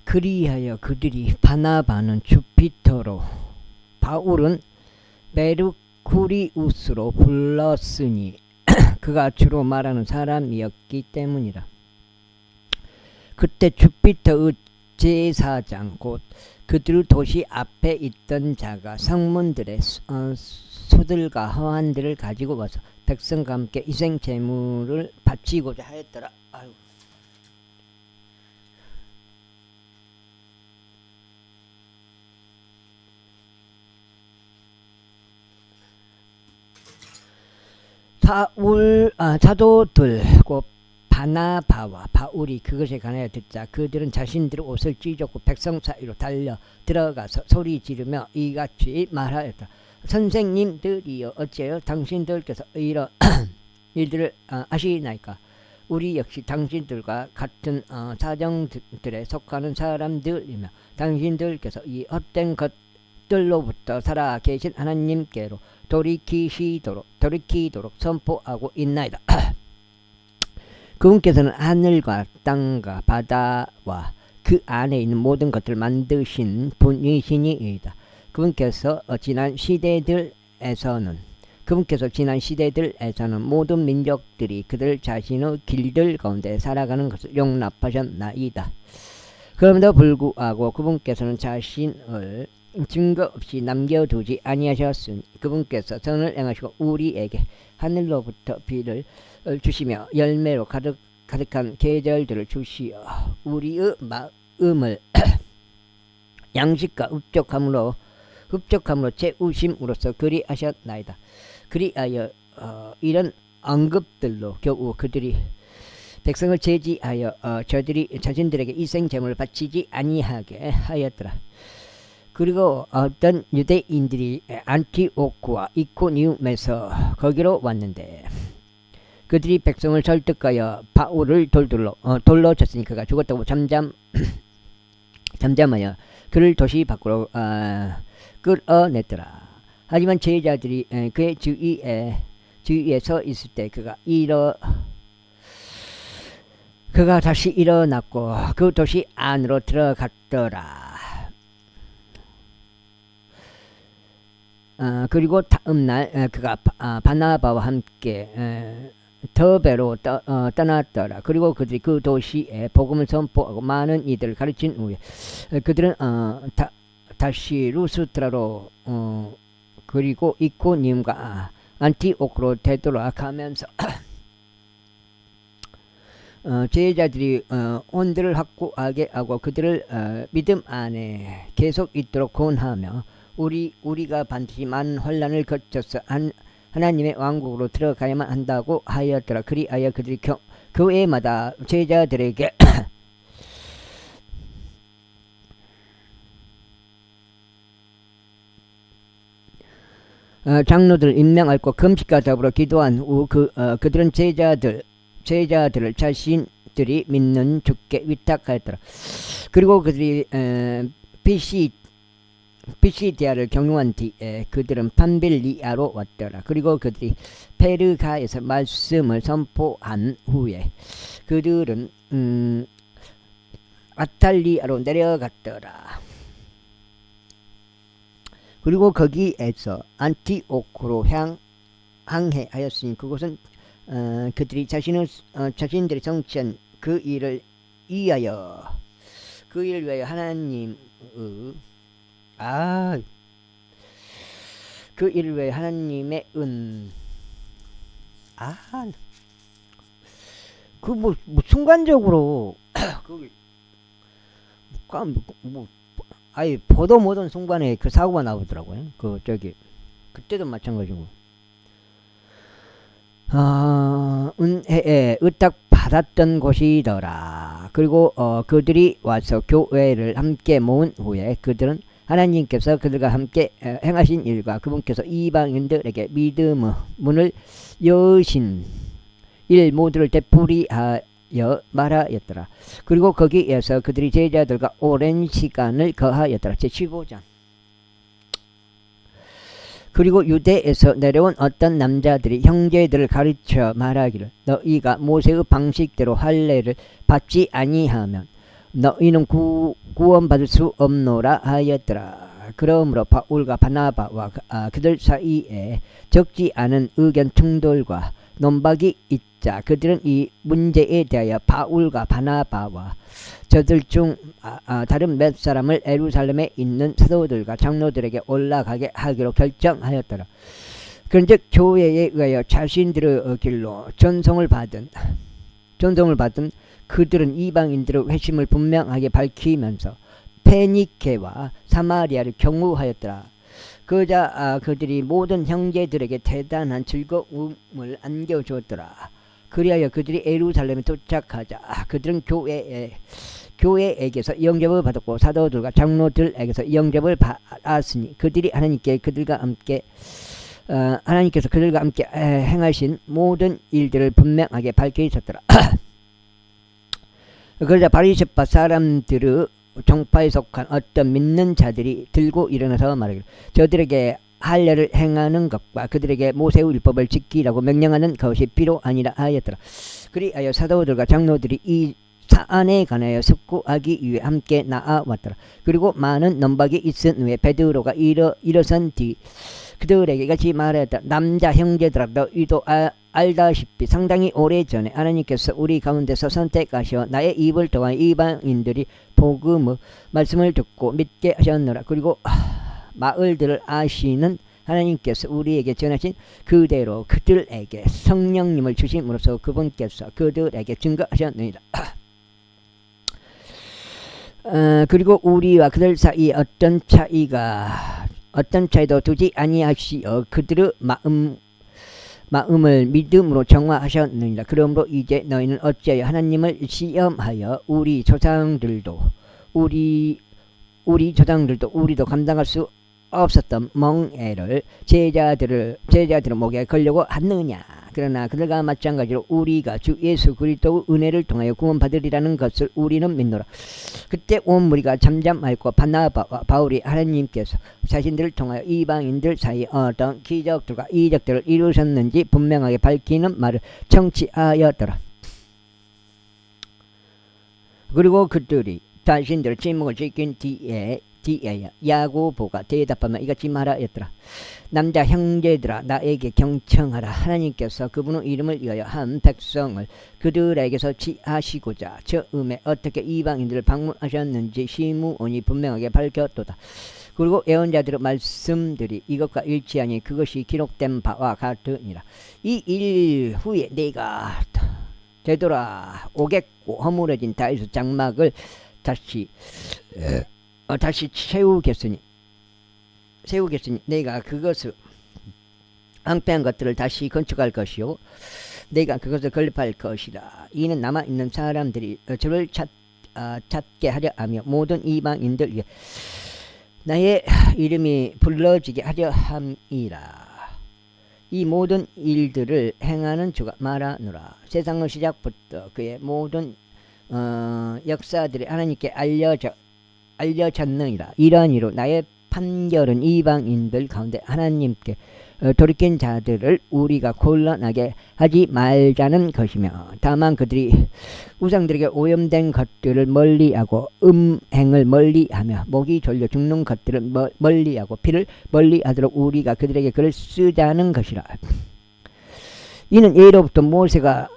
그리하여 그들이 바나바는 주피터로 바울은 메르쿠리우스로 불렀으니 그가 주로 말하는 사람이었기 때문이라. 그때 주피터의 제사장 곧 그들 도시 앞에 있던 자가 성문들의 소들과 허한들을 가지고 와서 백성과 함께 희생 제물을 바치고자 하였더라. 아이고. 사도들 곧 바나바와 바울이 그것에 관하여 듣자 그들은 자신들의 옷을 찢었고 백성 사이로 달려 들어가서 소리 지르며 이같이 말하였다. 선생님들이여, 어째요 당신들께서 이런 일들을 아시나이까? 우리 역시 당신들과 같은 사정들에 속하는 사람들이며 당신들께서 이 헛된 것들로부터 살아 계신 하나님께로 돌이키도록 선포하고 있나이다. 그분께서는 하늘과 땅과 바다와 그 안에 있는 모든 것들을 만드신 분이시니이다. 그분께서 지난 시대들에서는 모든 민족들이 그들 자신의 길들 가운데 살아가는 것을 용납하셨나이다. 그럼에도 불구하고 그분께서는 자신을 증거 없이 남겨두지 아니하셨으니 그분께서 선을 행하시고 우리에게 하늘로부터 비를 주시며 열매로 가득한 계절들을 주시어 우리의 마음을 양식과 흡족함으로 채우심으로써 그리하셨나이다. 그리하여 이런 언급들로 겨우 그들이 백성을 제지하여 저들이 자신들에게 희생제물을 바치지 아니하게 하였더라. 그리고 어떤 유대인들이 안티오크와 이코니움에서 거기로 왔는데 그들이 백성을 설득하여 바울을 돌로 쳤으니 그가 죽었다고 잠잠하여 그를 도시 밖으로 끌어냈더라. 하지만 제자들이 그의 주위에 서 있을 때 그가 다시 일어났고 그 도시 안으로 들어갔더라. 그리고 다음날 그가 바나바와 함께 더베로 떠났더라. 그리고 그들이 그 도시에 복음을 선포하고 많은 이들을 가르친 후에 그들은 다시 루스트라로 그리고 이코니움과 안티오크로 되돌아가면서 제자들이 온들을 확고하게 하고 그들을 믿음 안에 계속 있도록 권하며 우리가 반드시 많은 환난을 거쳐서 하나님의 왕국으로 들어가야만 한다고 하였더라. 그리하여 그들이 교회마다 제자들에게 장로들 임명하고 금식과 더불어 기도한 후 그들은 제자들을 자신들이 믿는 주께 위탁하였더라. 그리고 그들이 피시디아를 경유한 뒤에 그들은 판빌리아로 왔더라. 그리고 그들이 페르가에서 말씀을 선포한 후에 그들은 아탈리아로 내려갔더라. 그리고 거기에서 안티오크로 항해하였으니 그곳은 그들이 자신들이 성취한 그 일을 위하여 하나님의 그 일을 위해 하나님의 순간적으로 아예 보도 못한 순간에 그 사고가 나오더라고요. 그때도 마찬가지고 은혜에 의탁받았던 곳이더라. 그리고 그들이 와서 교회를 함께 모은 후에 그들은 하나님께서 그들과 함께 행하신 일과 그분께서 이방인들에게 믿음의 문을 여신 일 모두를 되풀이하여 말하였더라. 그리고 거기에서 그들이 제자들과 오랜 시간을 거하였더라. 제15장. 그리고 유대에서 내려온 어떤 남자들이 형제들을 가르쳐 말하기를 너희가 모세의 방식대로 할례를 받지 아니하면 너희는 구원받을 수 없노라 하였더라. 그러므로 바울과 바나바와 그들 사이에 적지 않은 의견 충돌과 논박이 있자 그들은 이 문제에 대하여 바울과 바나바와 저들 중 다른 몇 사람을 예루살렘에 있는 사도들과 장로들에게 올라가게 하기로 결정하였더라. 그런즉 교회에 의하여 자신들의 길로 전송을 받은 그들은 이방인들의 회심을 분명하게 밝히면서 페니케와 사마리아를 경우하였더라. 그러자 그들이 모든 형제들에게 대단한 즐거움을 안겨주었더라. 그리하여 그들이 예루살렘에 도착하자 그들은 교회에게서 영접을 받았고 사도들과 장로들에게서 영접을 받았으니 그들이 하나님께서 그들과 함께 행하신 모든 일들을 분명하게 밝히셨더라. 그러자 바리새파 사람들의 정파에 속한 어떤 믿는 자들이 들고 일어나서 말하기를 저들에게 할례를 행하는 것과 그들에게 모세의 율법을 지키라고 명령하는 것이 필요하니라 하였더라. 그리하여 사도들과 장로들이 이 사안에 관하여 숙고하기 위해 함께 나아왔더라. 그리고 많은 논박이 있은 후에 베드로가 일어선 뒤 그들에게 같이 말하였다. 남자 형제들아 너희도 알다시피 상당히 오래전에 하나님께서 우리 가운데서 선택하셔 나의 입을 통한 이방인들이 복음의 말씀을 듣고 믿게 하셨노라. 그리고 마을들을 아시는 하나님께서 우리에게 전하신 그대로 그들에게 성령님을 주심으로써 그분께서 그들에게 증거하셨느니라. 그리고 우리와 그들 사이에 어떤 차이도 두지 아니하시어 그들의 마음을 믿음으로 정화하셨느니라. 그러므로 이제 너희는 어찌하여 하나님을 시험하여 우리 조상들도 우리도 감당할 수 없었던 멍에를 제자들의 목에 걸려고 하느냐. 그러나 그들과 마찬가지로 우리가 주 예수 그리스도의 은혜를 통하여 구원받으리라는 것을 우리는 믿노라. 그때 온 무리가 잠잠하였고 바나바와 바울이 하나님께서 자신들을 통하여 이방인들 사이에 어떤 기적들과 이적들을 이루셨는지 분명하게 밝히는 말을 청취하였더라. 그리고 그들이 자신들의 침묵을 지킨 뒤에 야고보가 대답하며 이같이 말하였더라. 남자 형제들아 나에게 경청하라. 하나님께서 그분의 이름을 위하여 한 백성을 그들에게서 취하시고자 처음에 어떻게 이방인들을 방문하셨는지 시므온이 분명하게 밝혔도다. 그리고 예언자들의 말씀들이 이것과 일치하니 그것이 기록된 바와 같으니라. 이 일 후에 내가 되돌아 오겠고 허물어진 다윗의 장막을 다시 세우겠으니 내가 그것을 황폐한 것들을 다시 건축할 것이요 내가 그것을 건립할 것이라. 이는 남아있는 사람들이 저를 찾게 하려 하며 모든 이방인들 위해 나의 이름이 불러지게 하려 함이라. 이 모든 일들을 행하는 주가 말하노라. 세상의 시작부터 그의 모든 역사들이 하나님께 알려졌느니라. 이러한 이로 나의 판결은 이방인들 가운데 하나님께 돌이킨 자들을 우리가 곤란하게 하지 말자는 것이며 다만 그들이 우상들에게 오염된 것들을 멀리하고 음행을 멀리하며 목이 졸려 죽는 것들을 멀리하고 피를 멀리하도록 우리가 그들에게 글을 쓰자는 것이라. 이는 예로부터 모세가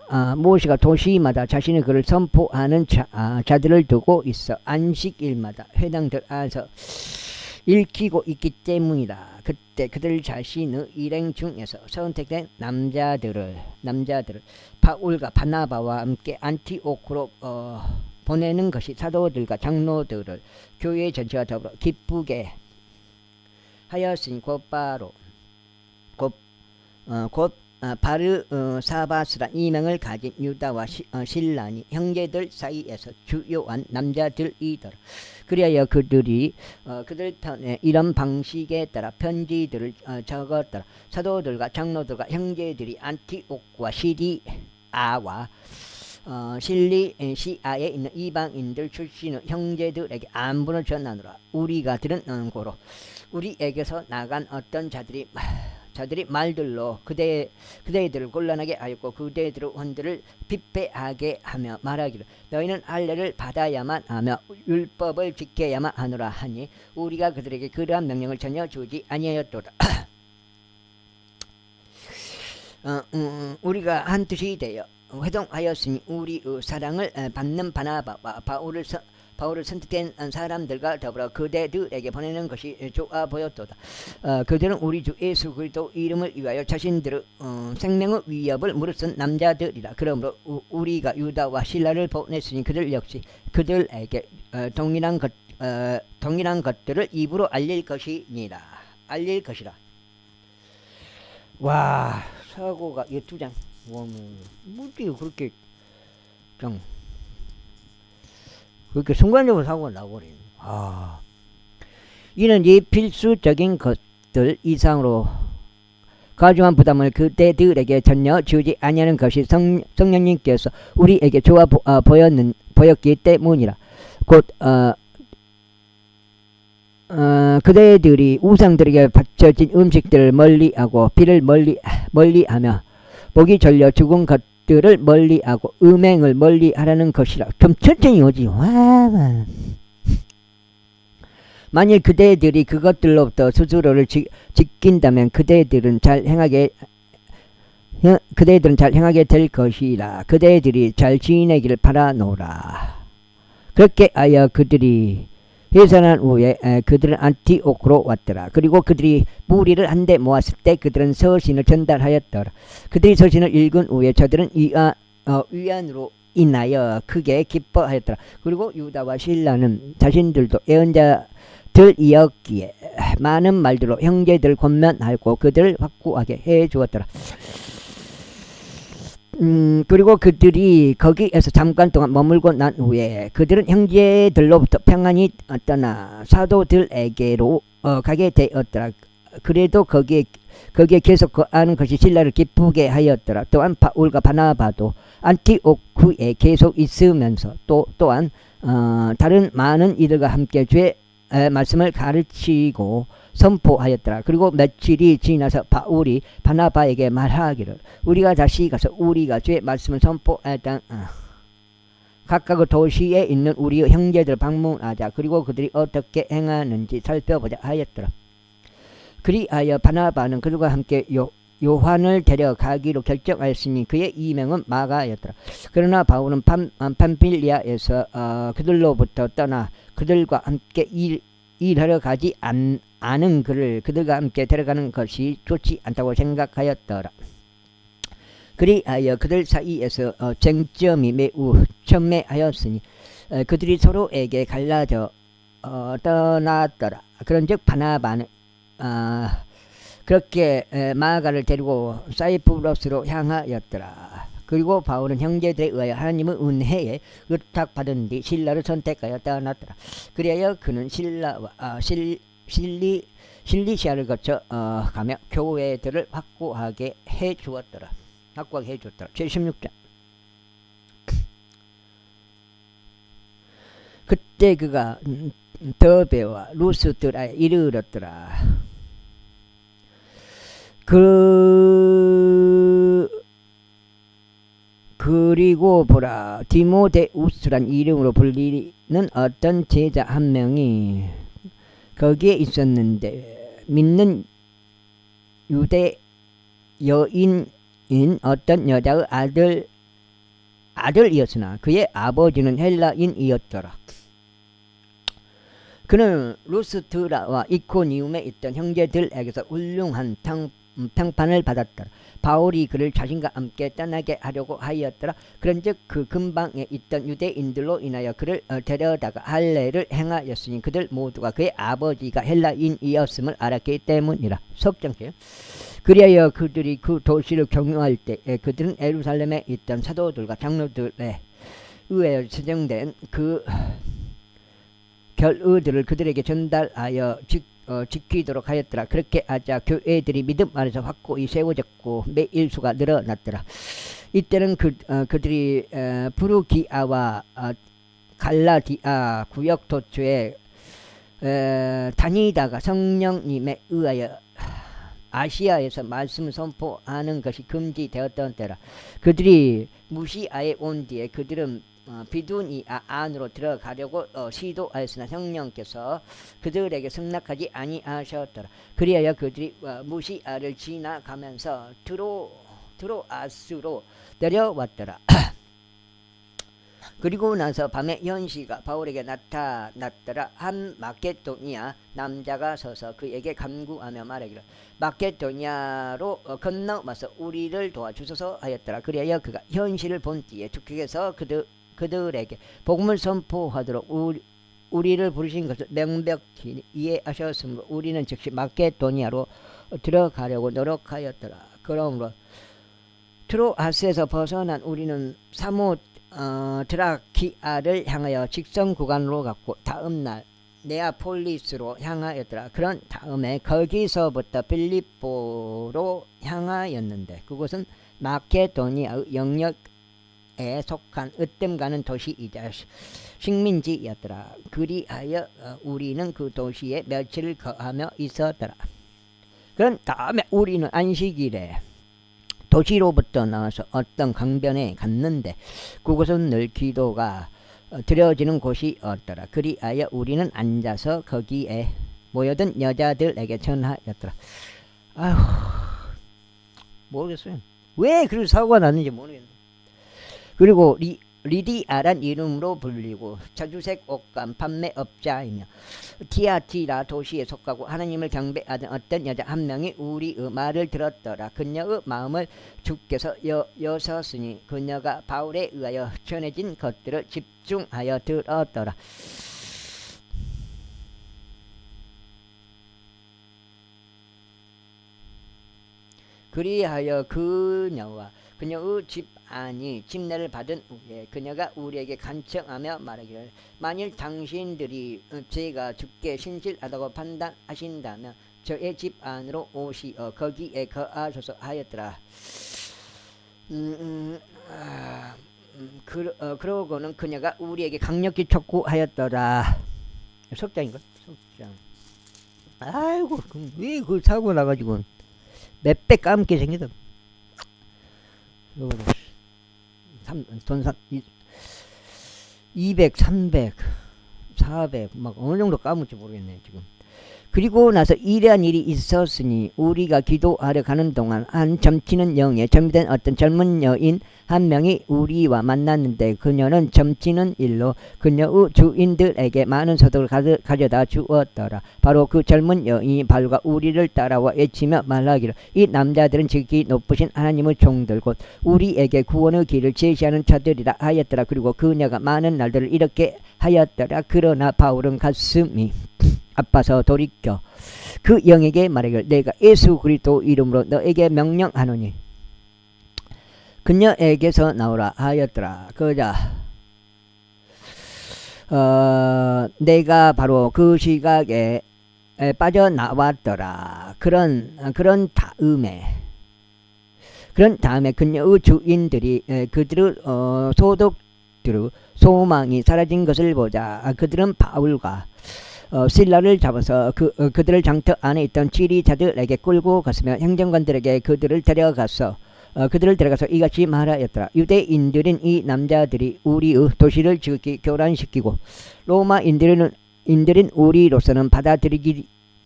도시마다 자신의 글을 선포하는 자들을 두고 있어 안식일마다 회당들 안에서 읽히고 있기 때문이다. 그때 그들 자신의 일행 중에서 선택된 남자들을 바울과 바나바와 함께 안티오크로 보내는 것이 사도들과 장로들을 교회 전체와 더불어 기쁘게 하였으니 곧 바르사바스란 이명을 가진 유다와 실란이 형제들 사이에서 주요한 남자들이더라. 그리하여 그들이 그들 편에 이런 방식에 따라 편지들을 적었더라. 사도들과 장로들과 형제들이 안티옥과 시리아와 실리시아에 있는 이방인들 출신의 형제들에게 안부를 전하노라. 우리가 들은 고로 우리에게서 나간 어떤 자들이 자들이 말들로 그대들을 곤란하게 하였고 그대들의 원들을 빗배하게 하며 말하기를 너희는 할례를 받아야만 하며 율법을 지켜야만 하노라 하니 우리가 그들에게 그러한 명령을 전혀 주지 아니하였도다. 우리가 한 뜻이 되어 회동하였으니 우리의 사랑을 받는 바나바와 바울을 선택된 사람들과 더불어 그대들에게 보내는 것이 좋아 보였도다. 그들은 우리 주 예수 그리스도 이름을 위하여 자신들의 생명의 위협을 무릅쓴 남자들이라. 그러므로 우리가 유다와 실라를 보냈으니 그들 역시 그들에게 동일한 것들을 입으로 알릴 것이니라. 알릴 것이라. 와, 사고가 이 두 장. 뭐지 그렇게 좀 그렇게 순간적으로 사고가 나버리네. 이는 이 필수적인 것들 이상으로 가중한 부담을 그대들에게 전혀 주지 아니하는 것이 성령님께서 우리에게 좋아 보였기 때문이라. 곧 그대들이 우상들에게 바쳐진 음식들을 멀리하고 비를 멀리하며 목이 졸려 죽은 것들을 멀리하고 음행을 멀리하라는 것이라. 좀 천천히 오지. 와. 만일 그대들이 그것들로부터 스스로를 지킨다면 그대들은 잘 행하게 될 것이라. 그대들이 잘 지내기를 바라노라. 그렇게 하여 그들이 해산한 후에 그들은 안티오크로 왔더라. 그리고 그들이 무리를 한데 모았을 때 그들은 서신을 전달하였더라. 그들이 서신을 읽은 후에 저들은 위안으로 인하여 크게 기뻐하였더라. 그리고 유다와 실라는 자신들도 예언자들이었기에 많은 말들로 형제들을 권면하고 그들을 확고하게 해주었더라. 그리고 그들이 거기에서 잠깐 동안 머물고 난 후에 그들은 형제들로부터 평안히 떠나 사도들에게로 가게 되었더라. 그래도 거기에 계속 거하는 것이 신라를 기쁘게 하였더라. 또한 바울과 바나바도 안티오크에 계속 있으면서 또한 다른 많은 이들과 함께 주의 말씀을 가르치고 선포하였더라. 그리고 며칠이 지나서 바울이 바나바에게 말하기를 우리가 다시 가서 우리가 주의 말씀을 선포했던 각각의 도시에 있는 우리의 형제들을 방문하자. 그리고 그들이 어떻게 행하는지 살펴보자 하였더라. 그리하여 바나바는 그들과 함께 요한을 데려가기로 결정하였으니 그의 이명은 마가였더라. 그러나 바울은 팜필리아에서 그들로부터 떠나 그들과 함께 일하러 가지 않은 그들과 함께 데려가는 것이 좋지 않다고 생각하였더라. 그리하여 그들 사이에서 쟁점이 매우 첨예하였으니 그들이 서로에게 갈라져 떠났더라. 그런즉 바나바는 그렇게 마가를 데리고 사이프러스로 향하였더라. 그리고 바울은 형제들에 의하여 하나님의 은혜에 의탁받은 뒤 신라를 선택하여 떠났더라. 그리하여 그는 실리시아를 거쳐 가며 교회들을 확고하게 해주었더라. 제16장. 그때 그가 더베와 루스드라에 이르렀더라. 그리고 보라, 디모데우스란 이름으로 불리는 어떤 제자 한 명이 거기에 있었는데 믿는 유대 여인인 어떤 여자의 아들이었으나 그의 아버지는 헬라인이었더라. 그는 루스드라와 이코니움에 있던 형제들에게서 훌륭한 평판을 받았더라. 바울이 그를 자신과 함께 떠나게 하려고 하였더라. 그런즉 그 근방에 있던 유대인들로 인하여 그를 데려다가 할례를 행하였으니 그들 모두가 그의 아버지가 헬라인이었음을 알았기 때문이라. 석장표. 그리하여 그들이 그 도시를 경유할 때 그들은 예루살렘에 있던 사도들과 장로들에 의하여 제정된 그 결의들을 그들에게 전달하여 지키도록 하였더라. 그렇게 하자 교회들이 믿음 안에서 확고히 세워졌고 매일 수가 늘어났더라. 이때는 그들이 부르기아와 갈라디아 구역 도처에 다니다가 성령님에 의하여 아시아에서 말씀 선포하는 것이 금지되었던 때라. 그들이 무시아에 온 뒤에 그들은 비두니아 안으로 들어가려고 시도하였으나 성령께서 그들에게 승낙하지 아니하셨더라. 그리하여 그들이 무시아를 지나가면서 드로아스로 내려왔더라. 그리고 나서 밤에 현시가 바울에게 나타났더라. 한 마케도니아 남자가 서서 그에게 간구하며 말하기를 마케도니아로 건너와서 우리를 도와주소서 하였더라. 그리하여 그가 현시를 본 뒤에 주께서 그들에게 복음을 선포하도록 우리를 부르신 것을 명백히 이해하셨으므로 우리는 즉시 마케도니아로 들어가려고 노력하였더라. 그러므로 트로아스에서 벗어난 우리는 드라키아를 향하여 직선 구간으로 갔고 다음날 네아폴리스로 향하였더라. 그런 다음에 거기서부터 빌립보로 향하였는데 그곳은 마케도니아의 영역에 속한 으뜸 가는 도시이자 식민지였더라. 그리하여 우리는 그 도시에 며칠을 거하며 있었더라. 그런 다음에 우리는 안식일에 도시로부터 나와서 어떤 강변에 갔는데 그곳은 늘 기도가 드려지는 곳이었더라. 그리하여 우리는 앉아서 거기에 모여든 여자들에게 전하였더라. 아휴, 모르겠어요. 왜 그런 사고가 났는지 모르겠네. 그리고 리디아란 이름으로 불리고 자주색 옷감 판매업자이며 티아티라 도시에 속하고 하나님을 경배하던 어떤 여자 한 명이 우리의 말을 들었더라. 그녀의 마음을 주께서 여셨으니 그녀가 바울에 의하여 전해진 것들을 집중하여 들었더라. 그리하여 그녀와 그녀의 집안이 침례를 받은 후에 그녀가 우리에게 간청하며 말하기를 만일 당신들이 제가 죽게 신실하다고 판단하신다면 저의 집 안으로 오시어 거기에 거하소서 하였더라. 그러고는 그녀가 우리에게 강력히 촉구하였더라. 석장인가? 석장. 아이고 왜 그 사고 나가지고 몇 배 까맣게 생기다. 돈 200, 300, 400 막 어느 정도 까먹지 모르겠네 지금. 그리고 나서 이러한 일이 있었으니 우리가 기도하러 가는 동안 한 점치는 영에 점이된 어떤 젊은 여인 한 명이 우리와 만났는데 그녀는 점치는 일로 그녀의 주인들에게 많은 소득을 가져다 주었더라. 바로 그 젊은 여인이 바울과 우리를 따라와 외치며 말하기를 이 남자들은 지극히 높으신 하나님의 종들 곧 우리에게 구원의 길을 제시하는 자들이라 하였더라. 그리고 그녀가 많은 날들을 이렇게 하였더라. 그러나 바울은 가슴이 아파서 돌이켜 그 영에게 말하기를 내가 예수 그리스도 이름으로 너에게 명령하노니 그녀에게서 나오라 하였더라. 그러자 내가 바로 그 시각에 빠져나왔더라. 그런 다음에 그녀의 주인들이 그들의 소득들의 소망이 사라진 것을 보자 그들은 바울과 실라를 잡아서 그들을 장터 안에 있던 지리자들에게 끌고 갔으며 행정관들에게 그들을 데려가서 이같이 말하였더라. 유대인들인 이 남자들이 우리의 도시를 지극히 교란시키고 로마인들인 우리로서는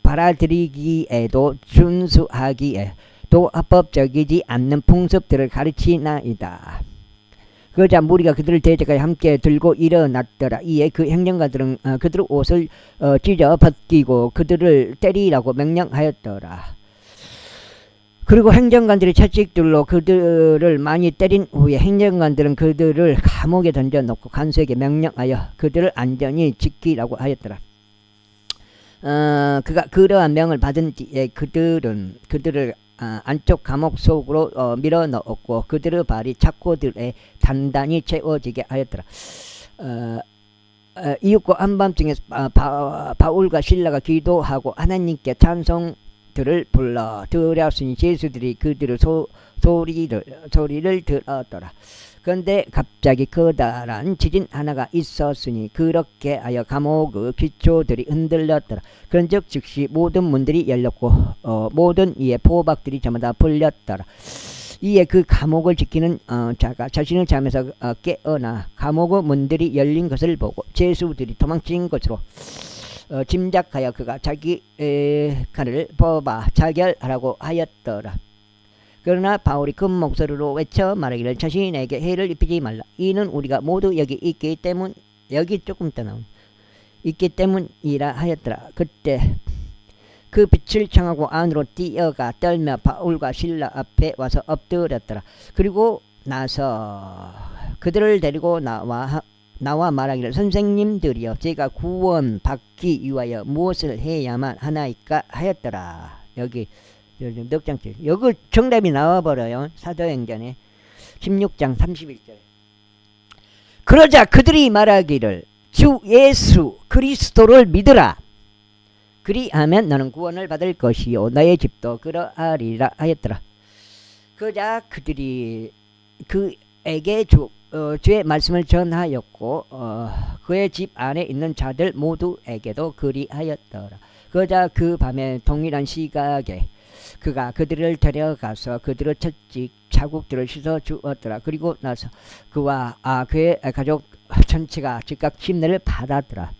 받아들이기에도 준수하기에 또 합법적이지 않는 풍습들을 가르치나이다. 그러자 무리가 그들을 대적하여 함께 들고 일어났더라. 이에 그 행정관들은 그들의 옷을 찢어 벗기고 그들을 때리라고 명령하였더라. 그리고 행정관들이 채찍들로 그들을 많이 때린 후에 행정관들은 그들을 감옥에 던져놓고 간수에게 명령하여 그들을 안전히 지키라고 하였더라. 그가 그러한 명을 받은 뒤에 그들을 안쪽 감옥 속으로 밀어넣었고 그들의 발이 착고들에 단단히 채워지게 하였더라. 이윽고 한밤중에 바울과 실라가 기도하고 하나님께 찬송들을 불러 드렸으니 제수들이 그들의 소리를 들었더라. 그런데 갑자기 커다란 지진 하나가 있었으니 그렇게 하여 감옥의 기초들이 흔들렸더라. 그런즉 즉시 모든 문들이 열렸고 모든 이의 포박들이 전부 다 풀렸더라. 이에 그 감옥을 지키는 자가 자신의 잠에서 깨어나 감옥의 문들이 열린 것을 보고 죄수들이 도망친 것으로 짐작하여 그가 자기 칼을 뽑아 자결하라고 하였더라. 그러나 바울이 큰 목소리로 외쳐 말하기를 자신에게 해를 입히지 말라. 이는 우리가 모두 여기 있기 때문 여기 조금 더 나온 있기 때문이라 하였더라. 그때 그 빛을 청하고 안으로 뛰어가 떨며 바울과 실라 앞에 와서 엎드렸더라. 그리고 나서 그들을 데리고 나와 말하기를 선생님들이여 제가 구원 받기 위하여 무엇을 해야만 하나이까 하였더라. 여기 넉 장째 여기 정답이 나와버려요. 사도행전에 16장 31절에 그러자 그들이 말하기를 주 예수 그리스도를 믿으라. 그리하면 너는 구원을 받을 것이요 너의 집도 그러하리라 하였더라. 그러자 그들이 그에게 주의 말씀을 전하였고 그의 집 안에 있는 자들 모두에게도 그리하였더라. 그러자 그 밤에 동일한 시각에 그가 그들을 데려가서 그들의 채찍 자국들을 씻어 주었더라. 그리고 나서 그와 그의 가족 전체가 즉각 침례를 받았더라.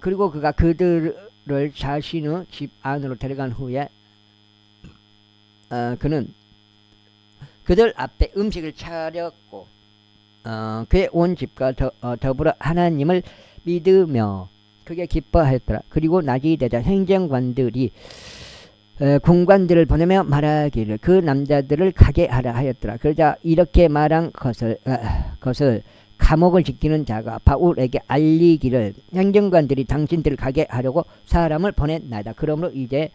그리고 그가 그들을 자신의 집 안으로 데려간 후에 그는 그들 앞에 음식을 차렸고 그의 온 집과 더불어 하나님을 믿으며 크게 기뻐하였더라. 그리고 낮이 되자 행정관들이 군관들을 보내며 말하기를 그 남자들을 가게 하라 하였더라. 그러자 이렇게 말한 것을 감옥을 지키는 자가 바울에게 알리기를 행정관들이 당신들을 가게 하려고 사람을 보냈나이다. 그러므로 이제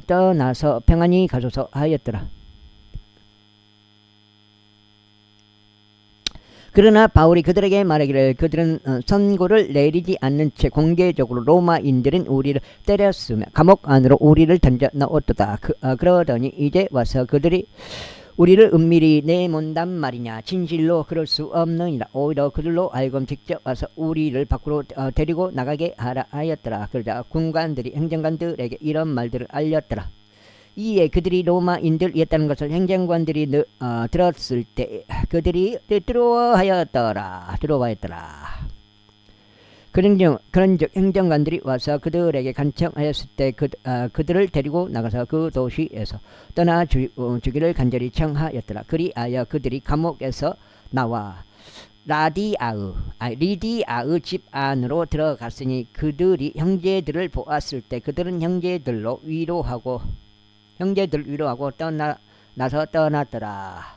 떠나서 평안히 가소서 하였더라. 그러나 바울이 그들에게 말하기를 그들은 선고를 내리지 않는 채 공개적으로 로마인들은 우리를 때렸으며 감옥 안으로 우리를 던져 넣었도다. 그러더니 이제 와서 그들이 우리를 은밀히 내몬단 말이냐. 진실로 그럴 수 없느니라. 오히려 그들로 하여금 직접 와서 우리를 밖으로 데리고 나가게 하라 하였더라. 그러자 군관들이 행정관들에게 이런 말들을 알렸더라. 이에 그들이 로마인들이었다는 것을 행정관들이 들었을 때 그들이 두려워하였더라. 그런즉 행정관들이 와서 그들에게 간청하였을 때 그들을 데리고 나가서 그 도시에서 떠나 주기를 간절히 청하였더라. 그리하여 그들이 감옥에서 나와 리디아의 집 안으로 들어갔으니 그들이 형제들을 보았을 때 그들은 형제들 위로하고 떠났더라.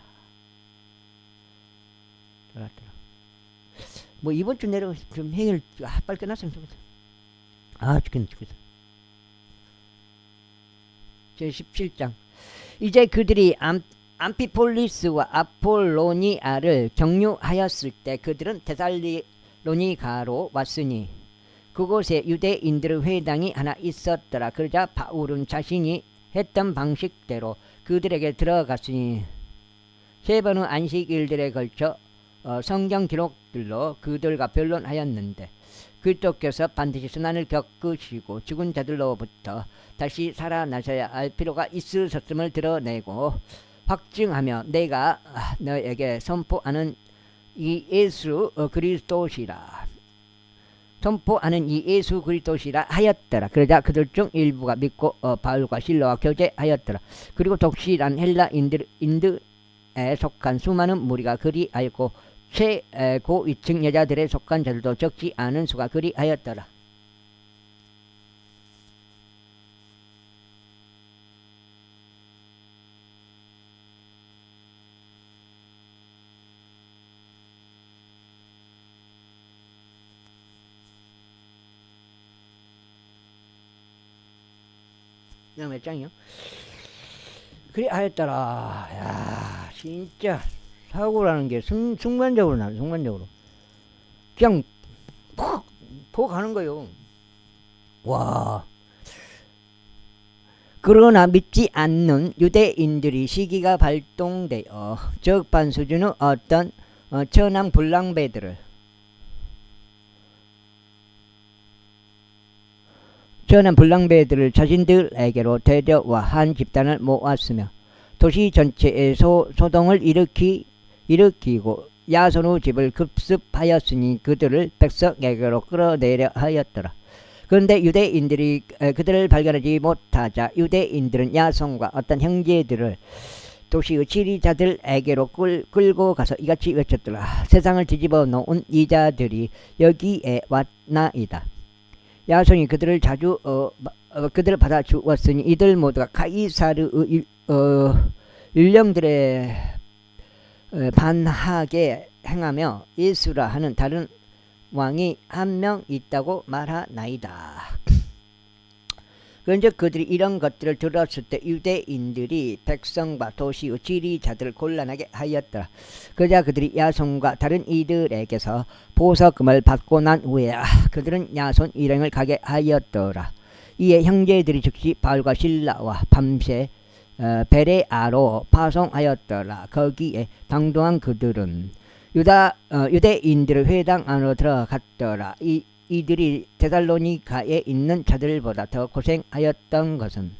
뭐 이번 주 내로 좀 행위를 빨리 끝났으면 좋겠다. 죽겠네. 제 17장 이제 그들이 암피폴리스와 아폴로니아를 경유하였을 때 그들은 데살로니가로 왔으니 그곳에 유대인들의 회당이 하나 있었더라. 그러자 바울은 자신이 했던 방식대로 그들에게 들어갔으니 세 번의 안식일들에 걸쳐 성경 기록들로 그들과 변론하였는데 그리스도께서 반드시 순환을 겪으시고 죽은 자들로부터 다시 살아나셔야 할 필요가 있으셨음을 드러내고 확증하며 내가 너에게 선포하는 이 예수 그리스도시라 하였더라. 그러자 그들 중 일부가 믿고 바울과 실로와 교제하였더라. 그리고 독실한 헬라인들에 속한 수많은 무리가 그리하였고 최고위층 여자들에 속한 자들도 적지 않은 수가 그리하였더라. 몇 장이요? 그리하였더라. 야, 진짜 사고라는 게 순간적으로 나요. 순간적으로 그냥 푹 가는 거요. 와. 그러나 믿지 않는 유대인들이 시기가 발동되어 적반 수준의 어떤 천황 불량배들을 자신들에게로 데려와 한 집단을 모았으며 도시 전체에 소동을 일으키고 야손의 집을 급습하였으니 그들을 백성에게로 끌어내려 하였더라. 그런데 유대인들이 그들을 발견하지 못하자 유대인들은 야손과 어떤 형제들을 도시의 지리자들에게로 끌고 가서 이같이 외쳤더라. 세상을 뒤집어 놓은 이자들이 여기에 왔나이다. 야손이 그들을 그들을 받아 주었으니 이들 모두가 카이사르의 율령들에 반하게 행하며 예수라 하는 다른 왕이 한 명 있다고 말하나이다. 그런즉 그들이 이런 것들을 들었을 때 유대인들이 백성과 도시의 지리자들을 곤란하게 하였더라. 그러자 그들이 야손과 다른 이들에게서 보석금을 받고 난 후에 그들은 야손 일행을 가게 하였더라. 이에 형제들이 즉시 바울과 실라와 밤새 베레아로 파송하였더라. 거기에 당도한 그들은 유대인들의 회당 안으로 들어갔더라. 이들이 데살로니가에 있는 자들보다 더 고상하였던 것은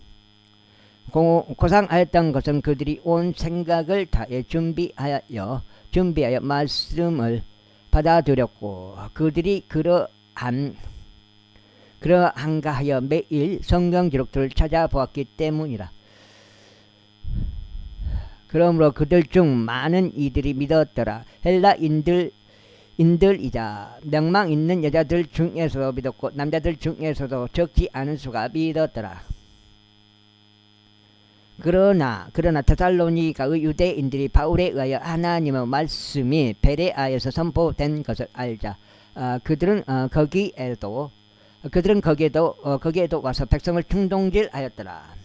그들이 온 생각을 다해 준비하여 말씀을 받아들였고 그들이 그러한가 하여 매일 성경 기록들을 찾아보았기 때문이라. 그러므로 그들 중 많은 이들이 믿었더라. 헬라인들이자 명망 있는 여자들 중에서도 믿었고 남자들 중에서도 적지 않은 수가 믿었더라. 그러나 데살로니가의 유대인들이 바울에 의하여 하나님의 말씀이 베레아에서 선포된 것을 알자 그들은 거기에도 와서 백성을 충동질하였더라.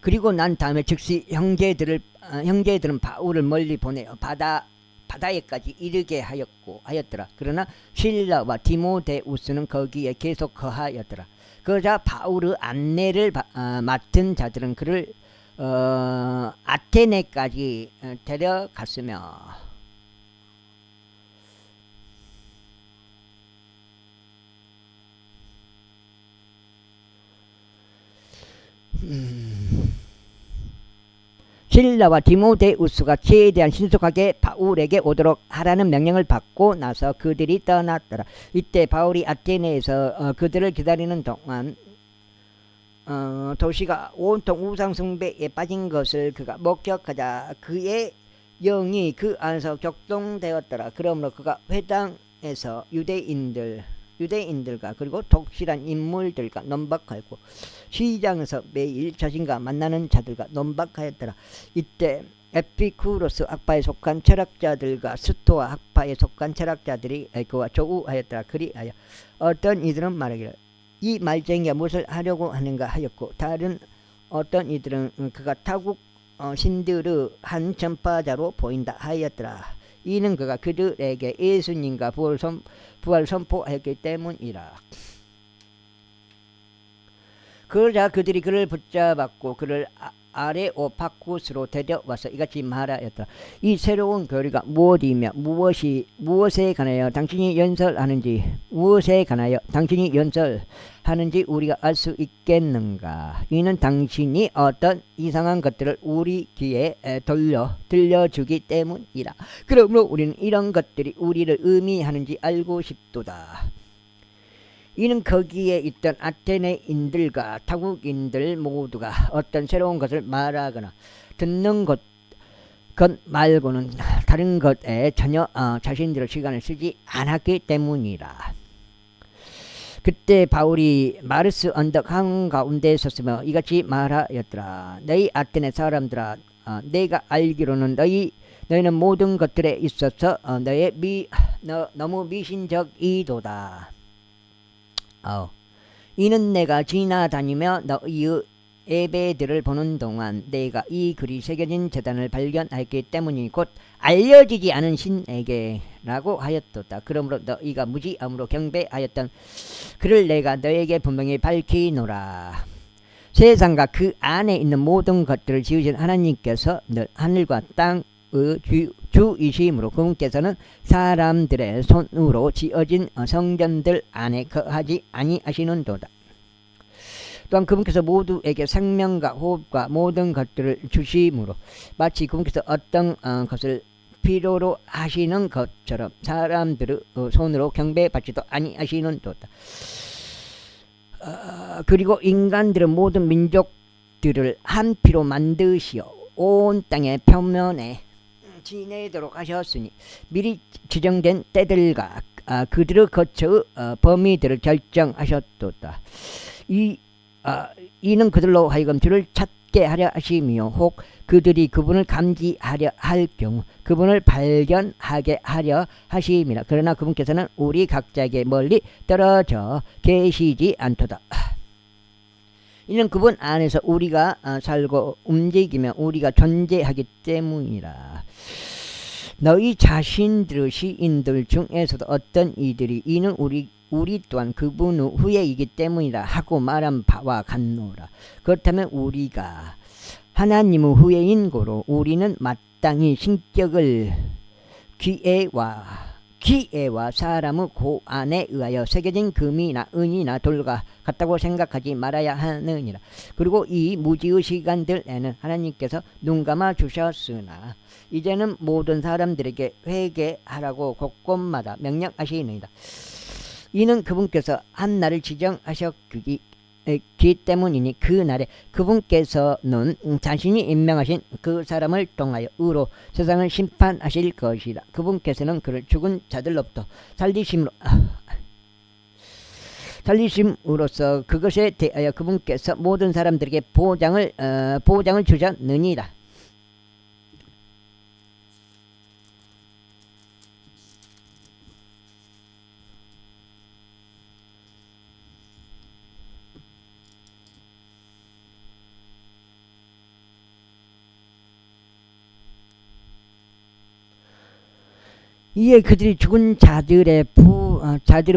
그리고 난 다음에 즉시 형제들은 바울을 멀리 보내어 바다에까지 이르게 하였더라. 그러나 실라와 디모데우스는 거기에 계속 거하였더라. 그러자 바울의 안내를 맡은 자들은 그를 아테네까지 데려갔으며 실라와 디모데우스가 최대한 신속하게 바울에게 오도록 하라는 명령을 받고 나서 그들이 떠났더라. 이때 바울이 아테네에서 그들을 기다리는 동안 도시가 온통 우상숭배에 빠진 것을 그가 목격하자 그의 영이 그 안에서 격동되었더라. 그러므로 그가 회당에서 유대인들과 그리고 독실한 인물들과 논박하였고 시장에서 매일 자신과 만나는 자들과 논박하였더라. 이때 에피쿠로스 학파에 속한 철학자들과 스토아 학파에 속한 철학자들이 그와 조우하였더라. 그리하여 어떤 이들은 말하기를 이 말쟁이가 무엇을 하려고 하는가 하였고 다른 어떤 이들은 그가 타국 신들의 한 전파자로 보인다 하였더라. 이는 그가 그들에게 예수님과 부활 선포하였기 때문이라. 그러자 그들이 그를 붙잡았고 그를 아레오파쿠스로 데려와서 이같이 말하였다. 이 새로운 교리가 무엇이며 무엇에 관하여 당신이 연설하는지 우리가 알 수 있겠는가? 이는 당신이 어떤 이상한 것들을 우리 귀에 들려주기 때문이라. 그러므로 우리는 이런 것들이 우리를 의미하는지 알고 싶도다. 이는 거기에 있던 아테네인들과 타국인들 모두가 어떤 새로운 것을 말하거나 듣는 것 말고는 다른 것에 전혀 자신들의 시간을 쓰지 않았기 때문이라. 그때 바울이 마르스 언덕 한가운데 섰으며 이같이 말하였더라. 너희 아테네 사람들아, 내가 알기로는 너희는 모든 것들에 있어서 너무 미신적이도다. 이는 내가 지나다니며 너희의 예배들을 보는 동안 내가 이 글이 새겨진 제단을 발견하였기 때문이니 곧 알려지지 않은 신에게라고 하였도다. 그러므로 너희가 무지함으로 경배하였던 그를 내가 너에게 분명히 밝히노라. 세상과 그 안에 있는 모든 것들을 지으신 하나님께서 늘 하늘과 땅의 주이심으로 그분께서는 사람들의 손으로 지어진 성전들 안에 거하지 아니하시는도다. 또한 그분께서 모두에게 생명과 호흡과 모든 것들을 주심으로 마치 그분께서 어떤 것을 필요로 하시는 것처럼 사람들의 손으로 경배받지도 아니하시는도다. 그리고 인간들은 모든 민족들을 한 피로 만드시어 온 땅의 표면에 지내도록 하셨으니 미리 지정된 때들과 그들의 거처의 범위들을 결정하셨도다. 이는 그들로 하여금 주를 찾게 하려 하시며 혹 그들이 그분을 감지하려 할 경우 그분을 발견하게 하려 하심이라. 그러나 그분께서는 우리 각자에게 멀리 떨어져 계시지 않도다. 이는 그분 안에서 우리가 살고 움직이며 우리가 존재하기 때문이라. 너희 자신들의 시인들 중에서도 어떤 이들이 이는 우리 또한 그분 후예이기 때문이라 하고 말한 바와 같노라. 그렇다면 우리가 하나님의 후예인 고로 우리는 마땅히 신격을 기회와 사람의 고안에 의하여 새겨진 금이나 은이나 돌과 같다고 생각하지 말아야 하느니라. 그리고 이 무지의 시간들에는 하나님께서 눈 감아 주셨으나 이제는 모든 사람들에게 회개하라고 곳곳마다 명령하시느니라. 이는 그분께서 한 날을 지정하셨기 때문이니 그 날에 그분께서는 자신이 임명하신 그 사람을 통하여 의로 세상을 심판하실 것이라. 그분께서는 그를 죽은 자들로부터 살리심으로써 그것에 대하여 그분께서 모든 사람들에게 보장을 주셨느니라. 이에 그들이 죽은 자들의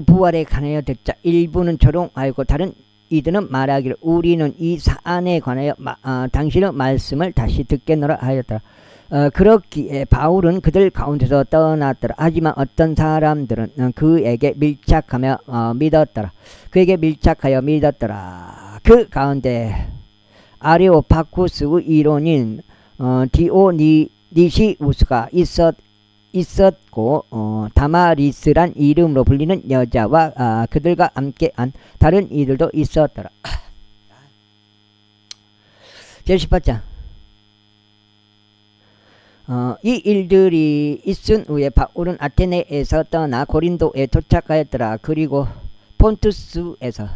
부활에 관하여 듣자 일부는 조롱하고 다른 이들은 말하기를 우리는 이 사안에 관하여 당신의 말씀을 다시 듣겠노라 하였더라. 그렇기에 바울은 그들 가운데서 떠났더라. 하지만 어떤 사람들은 그에게 밀착하여 믿었더라. 그 가운데 아레오파쿠스의 이론인 디오니시우스가 있었고 다마리스란 이름으로 불리는 여자와 그들과 함께한 다른 이들도 있었더라. 제18장 이 일들이 있은 후에 바울은 아테네에서 떠나 고린도에 도착하였더라. 그리고 폰투스에서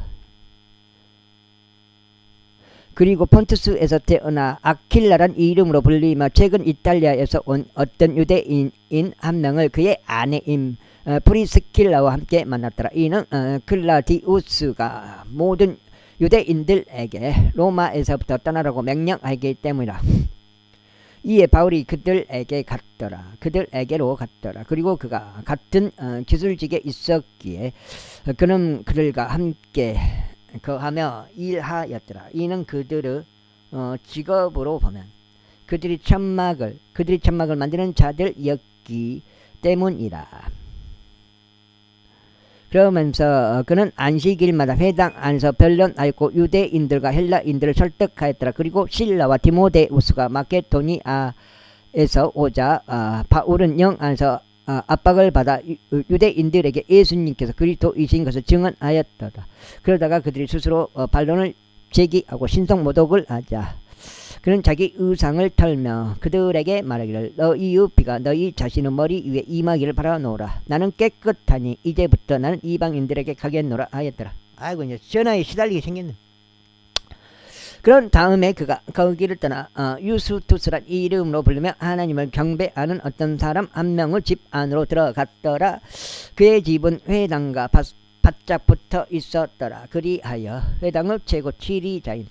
태어나 아킬라란 이름으로 불리며 최근 이탈리아에서 온 어떤 유대인인 한 명을 그의 아내인 프리스킬라와 함께 만났더라. 이는 클라디우스가 모든 유대인들에게 로마에서부터 떠나라고 명령하기 때문이라. 이에 바울이 그들에게로 갔더라. 그리고 그가 같은 기술직에 있었기에 그는 그들과 함께 거하며 일하였더라. 이는 그들의 직업으로 보면 그들이 천막을 만드는 자들이었기 때문이라. 그러면서 그는 안식일마다 회당 안에서 변론하였고 유대인들과 헬라인들을 설득하였더라. 그리고 실라와 디모데우스가 마케도니아에서 오자 바울은 영 안에서 압박을 받아 유대인들에게 예수님께서 그리스도이신 것을 증언하였더라. 그러다가 그들이 스스로 반론을 제기하고 신성모독을 하자 그는 자기 의상을 털며 그들에게 말하기를 너희의 피가 너희 자신의 머리 위에 임하기를 바라노라. 나는 깨끗하니 이제부터 나는 이방인들에게 가겠노라 하였더라. 아이고 이제 전화에 시달리게 생겼네. 그런 다음에 그가 거기를 떠나 유스투스란 이름으로 불리며 하나님을 경배하는 어떤 사람 한 명의 집 안으로 들어갔더라. 그의 집은 회당과 바짝 붙어 있었더라. 그리하여 회당의 최고 지리자인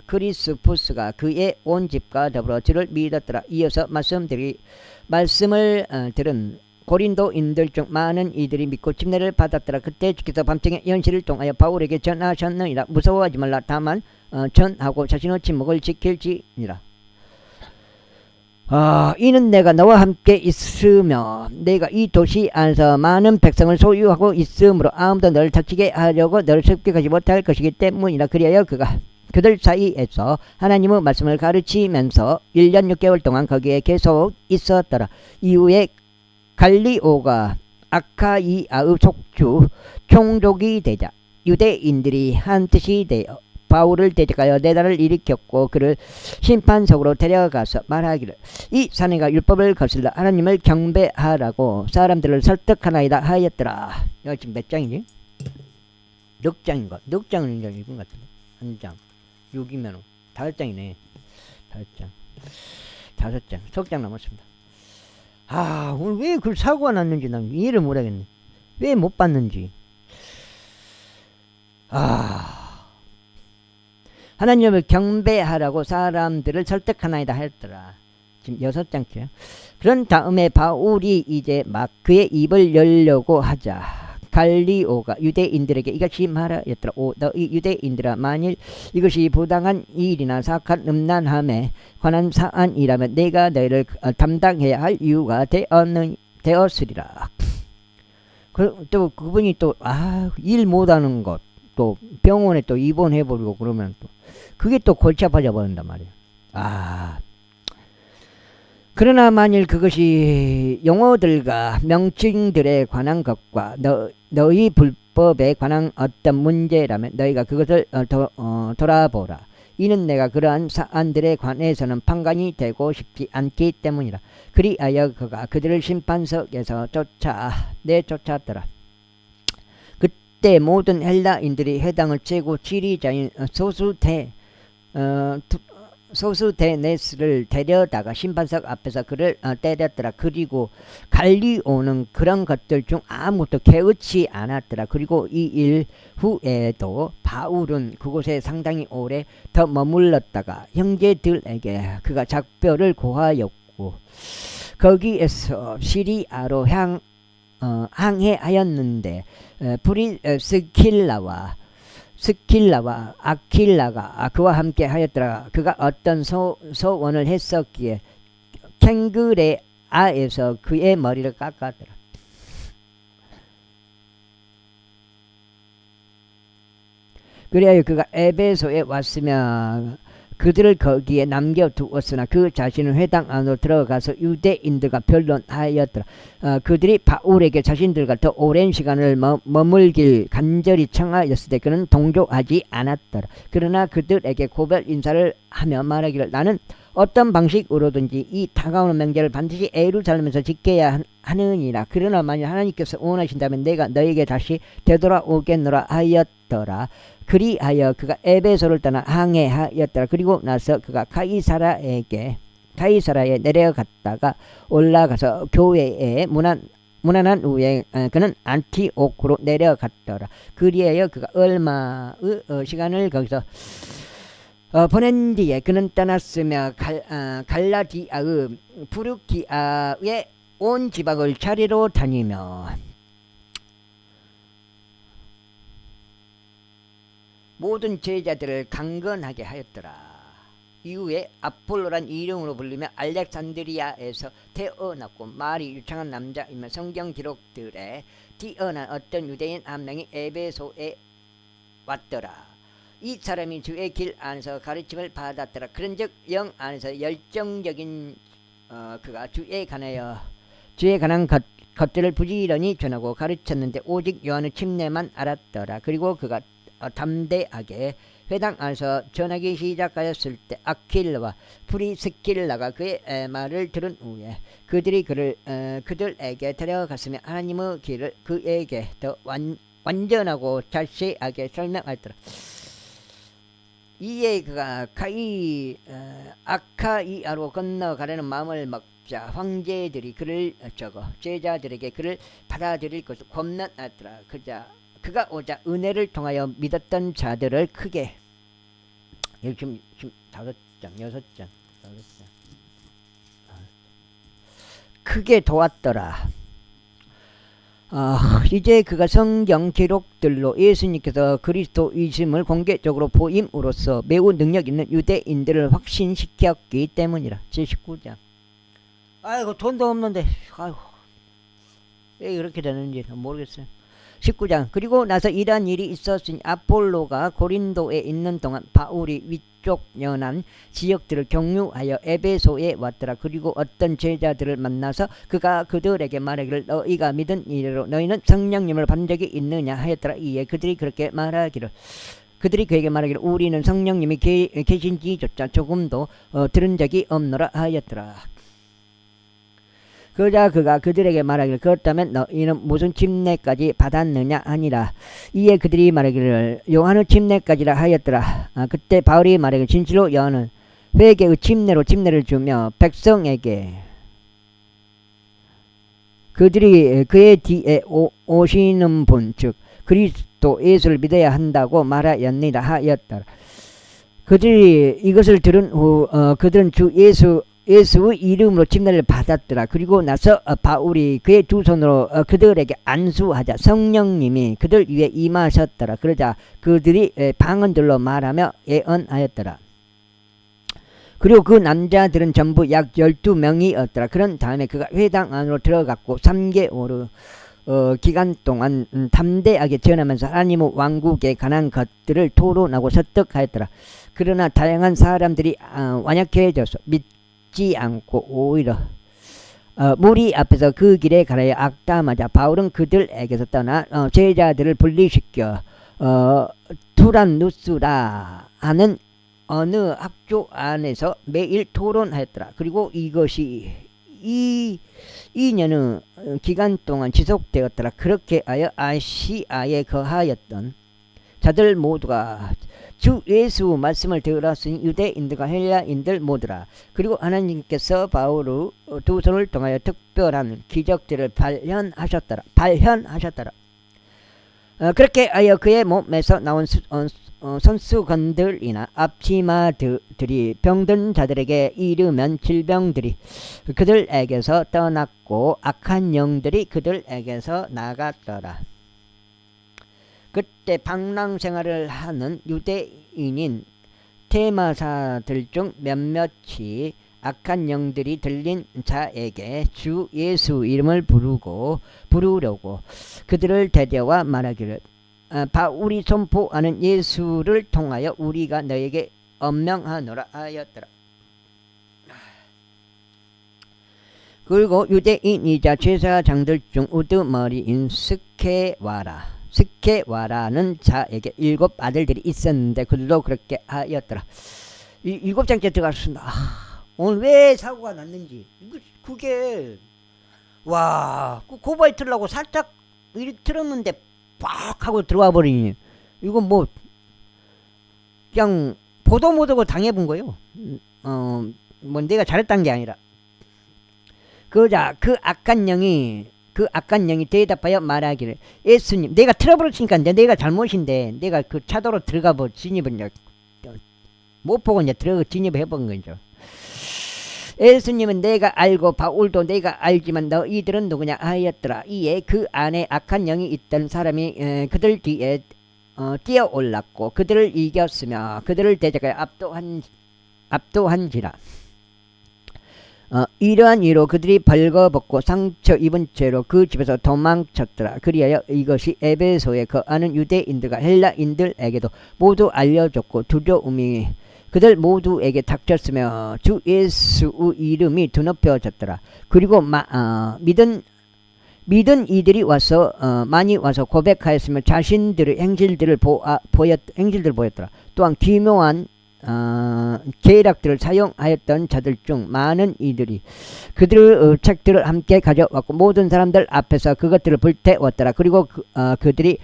그리스푸스가 그의 온 집과 더불어 주를 믿었더라. 이어서 말씀을 들은 고린도인들 중 많은 이들이 믿고 침례를 받았더라. 그때 주께서 밤중에 연실을 통하여 바울에게 전하셨느니라. 무서워하지 말라. 다만 전하고 자신의 침묵을 지킬지니라. 이는 내가 너와 함께 있으며 내가 이 도시 안에서 많은 백성을 소유하고 있으므로 아무도 너를 다치게 하려고 너를 습격하지 못할 것이기 때문이라. 그리하여 그가 그들 사이에서 하나님의 말씀을 가르치면서 1년 6개월 동안 거기에 계속 있었더라. 이후에 갈리오가 아카이아의 속주 총독이 되자 유대인들이 한뜻이 되어 바울을 대적하여 내단을 일으켰고 그를 심판석으로 데려가서 말하기를 이 사내가 율법을 거슬러 하나님을 경배하라고 사람들을 설득하나이다 하였더라. 이거 지금 몇 장이지? 6장인가? 6장은 이제 읽은 것 같은데. 한 장 6이면 5장이네. 5장 5장 석장 남았습니다. 오늘 왜 그 사고가 났는지 난 이해를 못하겠네. 왜 못 봤는지. 하나님을 경배하라고 사람들을 설득하나이다 했더라. 지금 6장째. 그런 다음에 바울이 이제 막 그의 입을 열려고 하자 갈리오가 유대인들에게 이같이 말하였더라. 너희 유대인들아, 만일 이것이 부당한 일이나 사악한 음란함에 관한 사안이라면 내가 너희를 담당해야 할 이유가 되었으리라. 또 그분이 또 일 못하는 것, 또 병원에 또 입원해버리고 그러면 또 그게 또 골치 아파져 버린단 말이야. 그러나 만일 그것이 용어들과 명칭들에 관한 것과 너희 불법에 관한 어떤 문제라면 너희가 그것을 돌아보라. 이는 내가 그러한 사안들에 관해서는 판관이 되고 싶지 않기 때문이라. 그리하여 그가 그들을 심판석에서 내쫓았더라. 그때 모든 헬라인들이 회당을 채고 지리자인 소스데네스를 데려다가 심판석 앞에서 그를 때렸더라. 그리고 갈리오는 그런 것들 중 아무것도 개의치 않았더라. 그리고 이 일 후에도 바울은 그곳에 상당히 오래 더 머물렀다가 형제들에게 그가 작별을 고하였고 거기에서 시리아로 항해하였는데 프리스킬라와 아킬라가 그와 함께 하였더라. 그가 어떤 소원을 했었기에 캥그레아에서 그의 머리를 깎았더라. 그리하여 그가 에베소에 왔으며 그들을 거기에 남겨두었으나 그 자신은 회당 안으로 들어가서 유대인들과 변론하였더라. 그들이 바울에게 자신들과 더 오랜 시간을 머물길 간절히 청하였을 때 그는 동조하지 않았더라. 그러나 그들에게 고별 인사를 하며 말하기를 나는 어떤 방식으로든지 이 다가오는 명절을 반드시 예루살렘에서 지켜야 하느니라. 그러나 만일 하나님께서 원하신다면 내가 너에게 다시 되돌아오겠노라 하였더라. 그리하여 그가 에베소를 떠나 항해하였더라. 그리고 나서 그가 가이사라에 내려갔다가 올라가서 교회에 무난한 후에 그는 안티오크로 내려갔더라. 그리하여 그가 얼마의 시간을 거기서 보낸 뒤에 그는 떠났으며 갈라디아의 부르기아의 온 지방을 차례로 다니며 모든 제자들을 강건하게 하였더라. 이후에 아폴로란 이름으로 불리며 알렉산드리아에서 태어났고 말이 유창한 남자이며 성경 기록들에 뛰어난 어떤 유대인 한 명이 에베소에 왔더라. 이 사람이 주의 길 안에서 가르침을 받았더라. 그런즉 영 안에서 열정적인 그가 주에 관한 것들을 부지런히 전하고 가르쳤는데 오직 요한의 침례만 알았더라. 그리고 그가 담대하게 회당 안에서 전하기 시작하였을 때 아킬라와 프리스킬라가 그의 말을 들은 후에 그들이 그들에게 데려갔으며 하나님의 길을 그에게 더 완전하고 자세하게 설명하였더라. 이에 그가 아카이아로 건너가려는 마음을 먹자 황제들이 그를 제자들에게 그를 받아들일 것을 권면하더라. 그가 오자 은혜를 통하여 믿었던 자들을 크게 지금 5장 6장 크게 도왔더라. 이제 그가 성경 기록들로 예수님께서 그리스도이심을 공개적으로 보임으로써 매우 능력 있는 유대인들을 확신시켰기 때문이라. 제19장. 아이고 돈도 없는데 아이고 왜 그렇게 되는지 모르겠어요. 19장. 그리고 나서 이러한 일이 있었으니 아폴로가 고린도에 있는 동안 바울이 위쪽 연안 지역들을 경유하여 에베소에 왔더라. 그리고 어떤 제자들을 만나서 그가 그들에게 말하기를 너희가 믿은 이래로 너희는 성령님을 받은 적이 있느냐 하였더라. 이에 그들이 그렇게 말하기를 그들이 그에게 말하기를 우리는 성령님이 계신지조차 조금도 들은 적이 없노라 하였더라. 그러자 그가 그들에게 말하기를 그렇다면 너희는 무슨 침례까지 받았느냐 하니라. 이에 그들이 말하기를 요한의 침례까지라 하였더라. 그때 바울이 말하기를 진실로 요한은 회개의 침례로 침례를 주며 백성에게 그들이 그의 뒤에 오시는 분 즉 그리스도 예수를 믿어야 한다고 말하였느니라 하였더라. 그들이 이것을 들은 후 그들은 주 예수의 이름으로 침례를 받았더라. 그리고 나서 바울이 그의 두 손으로 그들에게 안수하자 성령님이 그들 위에 임하셨더라. 그러자 그들이 방언들로 말하며 예언하였더라. 그리고 그 남자들은 전부 약 12명이었더라. 그런 다음에 그가 회당 안으로 들어갔고 3개월 기간 동안 담대하게 전하면서 하나님의 왕국에 관한 것들을 토론하고 설득하였더라. 그러나 다양한 사람들이 완약해져서 믿지 않고 오히려 무리 앞에서 그 길에 가라여 악담하자 바울은 그들에게서 떠나 제자들을 분리시켜 투란누스라 하는 어느 학교 안에서 매일 토론하였더라. 그리고 이것이 2년의 기간 동안 지속되었더라. 그렇게 하여 아시아에 거하였던 자들 모두가 주 예수 말씀을 들었으니 유대인들과 헬라인들 모두라. 그리고 하나님께서 바울의 두 손을 통하여 특별한 기적들을 발현하셨더라. 그렇게 하여 그의 몸에서 나온 손수건들이나 앞치마들이 병든 자들에게 이르면 질병들이 그들에게서 떠났고 악한 영들이 그들에게서 나갔더라. 그때 방랑생활을 하는 유대인인 테마사들 중 몇몇이 악한 영들이 들린 자에게 주 예수 이름을 부르려고 그들을 데려와 말하기를 바울이 선포하는 예수를 통하여 우리가 너에게 엄명하노라 하였더라. 그리고 유대인이자 제사장들 중 우두머리인 스케와라는 자에게 7 아들들이 있었는데 그들도 그렇게 하였더라. 7장째 들어갔습니다. 오늘 왜 사고가 났는지 그게 와 고바이 틀라고 살짝 이렇게 틀었는데 빡 하고 들어와 버리니 이건 뭐 그냥 보도 못하고 당해본 거예요. 뭐 내가 잘했단 게 아니라 그러자 그 악한 영이 대답하여 말하기를 예수님 내가 틀어버렸으니까 내가 잘못인데 내가 그 차도로 들어가 진입을 못 보고 이제 진입해 본 거죠. 예수님은 내가 알고 바울도 내가 알지만 너희들은 누구냐 하였더라. 이에 그 안에 악한 영이 있던 사람이 그들 뒤에 뛰어올랐고 그들을 이겼으며 그들을 대적하여 압도한지라. 이러한 이로 그들이 벌거벗고 상처 입은 채로 그 집에서 도망쳤더라. 그리하여 이것이 에베소에 거하는 유대인들과 헬라인들에게도 모두 알려졌고 두려움이 그들 모두에게 닥쳤으며 주 예수의 이름이 드높여졌더라. 그리고 믿은 이들이 많이 와서 고백하였으며 자신들의 행실들을 보였더라. 또한 기묘한 계략들을 사용하였던 자들 중 많은 이들이 그들의 책들을 함께 가져왔고 모든 사람들 앞에서 그것들을 불태웠더라. 그리고 그들이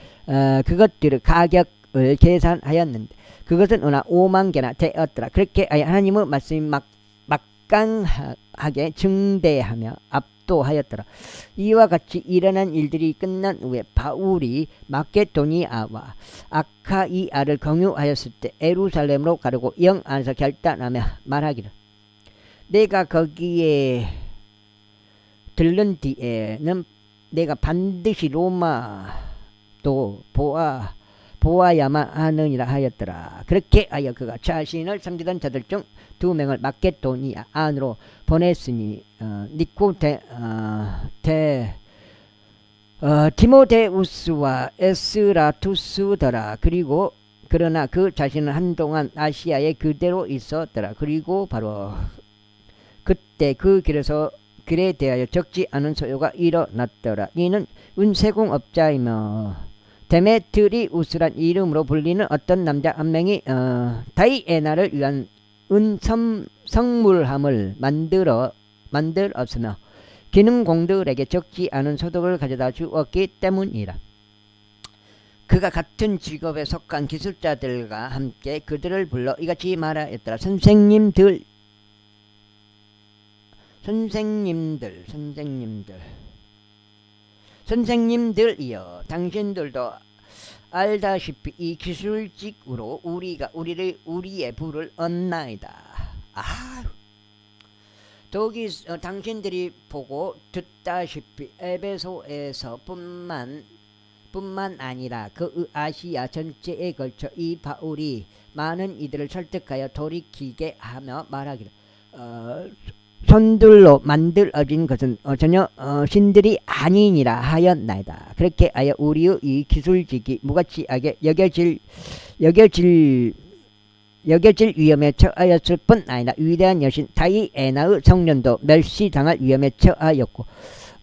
그것들의 가격을 계산하였는데 그것은 은하 5만 개나 되었더라. 그렇게 하나님의 말씀이 막강하게 증대하며 압도하였더라. 이와 같이 일어난 일들이 끝난 후에 바울이 마케도니아와 아카이아를 경유하였을 때 예루살렘으로 가려고 영 안에서 결단하며 말하기를 내가 거기에 들른 뒤에는 내가 반드시 로마도 보아야만 하느니라 하였더라. 그렇게 하여 그가 자신을 섬기던 자들 중 2명을 마케도니아 안으로 보냈으니 디모데우스와 에스라투스더라. 그리고 그러나 그 자신은 한동안 아시아에 그대로 있었더라. 그리고 바로 그때 그 길에 대하여 적지 않은 소요가 일어났더라. 이는 은세공업자이며 데메트리우스란 이름으로 불리는 어떤 남자 한 명이 다이애나를 위한 성물함을 만들었으며 기능공들에게 적지 않은 소득을 가져다 주었기 때문이라. 그가 같은 직업에 속한 기술자들과 함께 그들을 불러 이같이 말하였더라. 선생님들이여, 당신들도 알다시피 이 기술직으로 우리가 우리의 부를 얻나이다. 당신들이 보고 듣다시피 에베소에서 뿐만 아니라 그 아시아 전체에 걸쳐 이 바울이 많은 이들을 설득하여 돌이키게 하며 말하기를 손들로 만들어진 것은 전혀 신들이 아니니라 하였나이다. 그렇게 하여 우리의 이 기술직이 무가치하게 여겨질 위험에 처하였을 뿐 아니라 위대한 여신 다이애나의 성년도 멸시당할 위험에 처하였고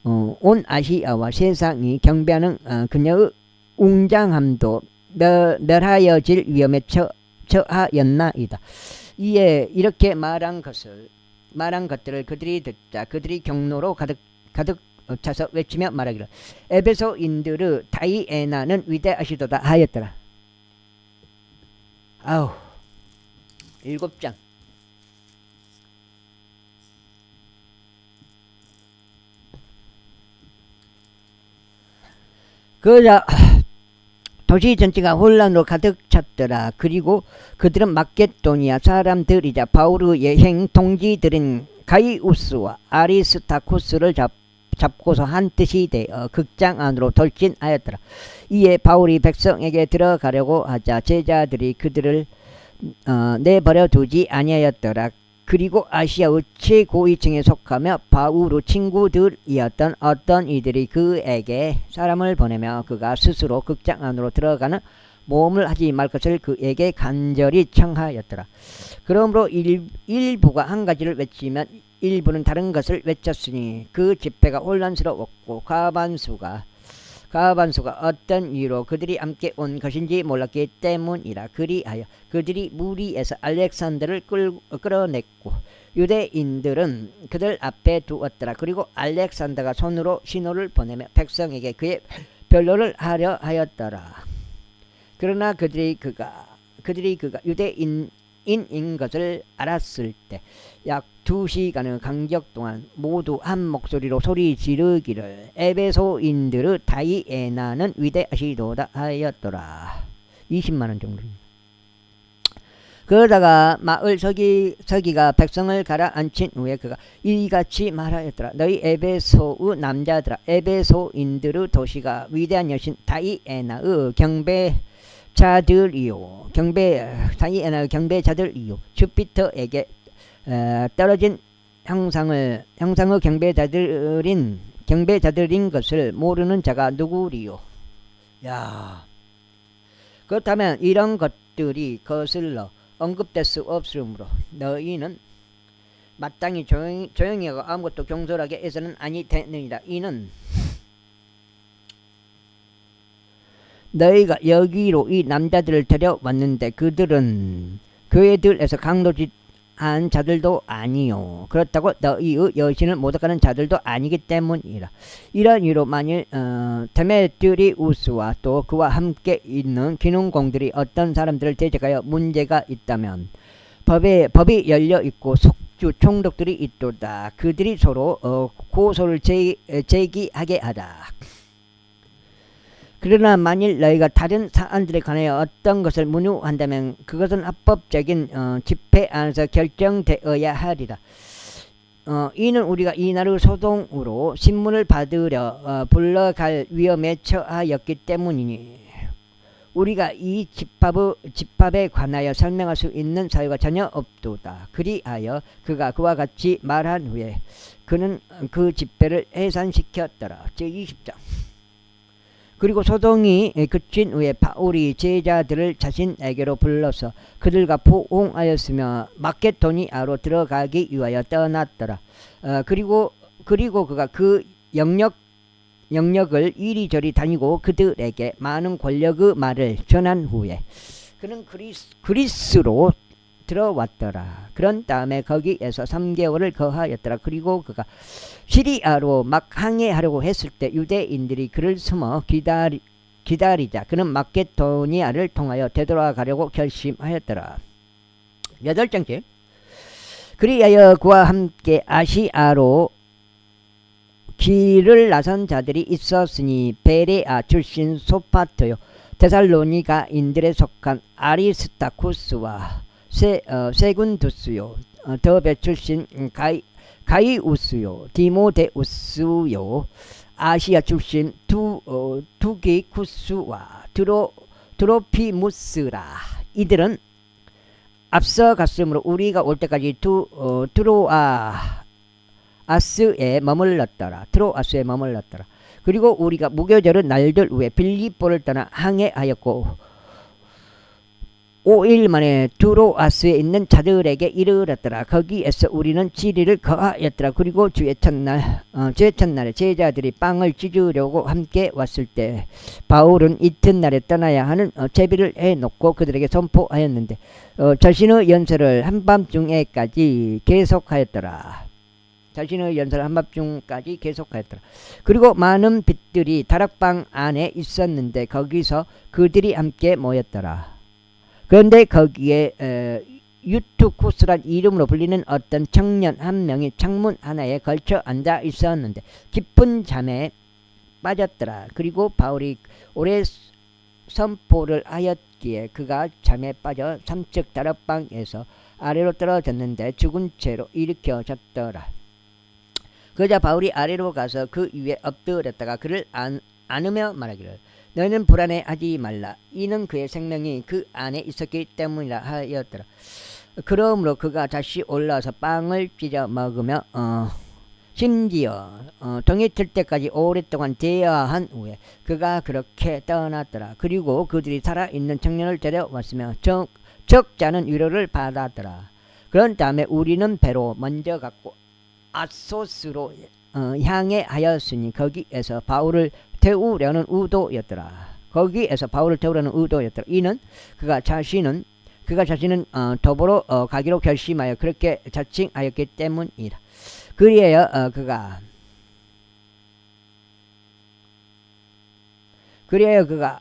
온 아시아와 세상이 경배하는 그녀의 웅장함도 멸하여질 위험에 처하였나이다. 이에 이렇게 말한 것들을 그들이 듣자 그들이 경로로 가득 차서 외치며 말하기를 에베소인들의 다이애나는 위대하시도다 하였더라. 7장. 그러자 도시 전체가 혼란으로 가득 찼더라. 그리고 그들은 마케도니아 사람들이자 바울의 행통지들인 가이우스와 아리스타쿠스를 잡고서 한 뜻이 되어 극장 안으로 돌진하였더라. 이에 바울이 백성에게 들어가려고 하자 제자들이 그들을 내버려 두지 아니하였더라. 그리고 아시아의 최고위층에 속하며 바울의 친구들이었던 어떤 이들이 그에게 사람을 보내며 그가 스스로 극장 안으로 들어가는 모험을 하지 말 것을 그에게 간절히 청하였더라. 그러므로 일부가 한 가지를 외치면 일부는 다른 것을 외쳤으니 그 집회가 혼란스러웠고 과반수가 어떤 이유로 그들이 함께 온 것인지 몰랐기 때문이라. 그리하여 그들이 무리에서 알렉산더를 끌어냈고 유대인들은 그들 앞에 두었더라. 그리고 알렉산더가 손으로 신호를 보내며 백성에게 그의 변론을 하려 하였더라. 그러나 그들이 그가 유대인인 것을 알았을 때 약 2시간의 간격 동안 모두 한 목소리로 소리 지르기를 에베소인들의 다이애나는 위대하시도다 하였더라. 20만원 정도. 그러다가 마을 서기가 백성을 가라앉힌 후에 그가 이같이 말하였더라. 너희 에베소의 남자들아, 에베소인들의 도시가 위대한 여신 다이애나의 경배자들이요 주피터에게 떨어진 형상의 경배자들인 것을 모르는 자가 누구리요. 그렇다면 이런 것들이 거슬러 언급될 수 없으므로 너희는 마땅히 조용히 하고 아무것도 경솔하게 해서는 아니 되느니라. 이는 너희가 여기로 이 남자들을 데려왔는데 그들은 교회들에서 강도짓한 자들도 아니요 그렇다고 너희의 여신을 모독하는 자들도 아니기 때문이라. 이런 이유로 만일 데메트리우스와 또 그와 함께 있는 기능공들이 어떤 사람들을 대적하여 문제가 있다면 법이 열려 있고 속주 총독들이 있도다. 그들이 서로 고소를 제기하게 하다. 그러나 만일 너희가 다른 사안들에 관하여 어떤 것을 문유한다면 그것은 합법적인 집회 안에서 결정되어야 하리라. 이는 우리가 이날의 소동으로 신문을 받으려 불러갈 위험에 처하였기 때문이니 우리가 이 집합에 관하여 설명할 수 있는 사유가 전혀 없도다. 그리하여 그가 그와 같이 말한 후에 그는 그 집회를 해산시켰더라. 제20장. 그리고 소동이 그친 후에 바울이 제자들을 자신에게로 불러서 그들과 포옹하였으며 마케도니아로 들어가기 위하여 떠났더라. 그리고 그가 그 영역을 이리저리 다니고 그들에게 많은 권력의 말을 전한 후에 그는 그리스로 들어왔더라. 그런 다음에 거기에서 3개월을 거하였더라. 그리고 그가 시리아로 막 항해하려고 했을 때 유대인들이 그를 숨어 기다리자 그는 마케도니아를 통하여 되돌아가려고 결심하였더라. 8장째. 그리하여 그와 함께 아시아로 길을 나선 자들이 있었으니 베레아 출신 소파터요 데살로니가인들에 속한 아리스타쿠스와 세군두스요 더베 출신 가이우스요 디모데우스요 아시아 출신 두기쿠스와 드로피무스라. 이들은 앞서 갔으므로 우리가 올 때까지 트로아스에 머물렀더라. 그리고 우리가 무교절의 날들 후에 빌립보를 떠나 항해하였고 5일 만에 두로아스에 있는 자들에게 이르렀더라. 거기에서 우리는 7일을 거하였더라. 그리고 주의 첫날에 제자들이 빵을 찢으려고 함께 왔을 때 바울은 이튿날에 떠나야 하는 제비를 해놓고 그들에게 선포하였는데 자신의 연설을 한밤중에까지 계속하였더라. 그리고 많은 빛들이 다락방 안에 있었는데 거기서 그들이 함께 모였더라. 그런데 거기에 유투쿠스란 이름으로 불리는 어떤 청년 한 명이 창문 하나에 걸쳐 앉아 있었는데 깊은 잠에 빠졌더라. 그리고 바울이 오래 선포를 하였기에 그가 잠에 빠져 3층 다락방에서 아래로 떨어졌는데 죽은 채로 일으켜졌더라. 그러자 바울이 아래로 가서 그 위에 엎드렸다가 그를 안으며 말하기를 너희는 불안해하지 말라. 이는 그의 생명이 그 안에 있었기 때문이라 하였더라. 그러므로 그가 다시 올라와서 빵을 찢어 먹으며 심지어 동이 틀 때까지 오랫동안 대화한 후에 그가 그렇게 떠났더라. 그리고 그들이 살아있는 청년을 데려왔으며 적잖은 위로를 받았더라. 그런 다음에 우리는 배로 먼저 갔고 아소스로 향해 하였으니 거기에서 바울을 태우려는 의도였더라. 이는 그가 자신은 도보로 가기로 결심하여 그렇게 자칭하였기 때문이라. 그리하여 그가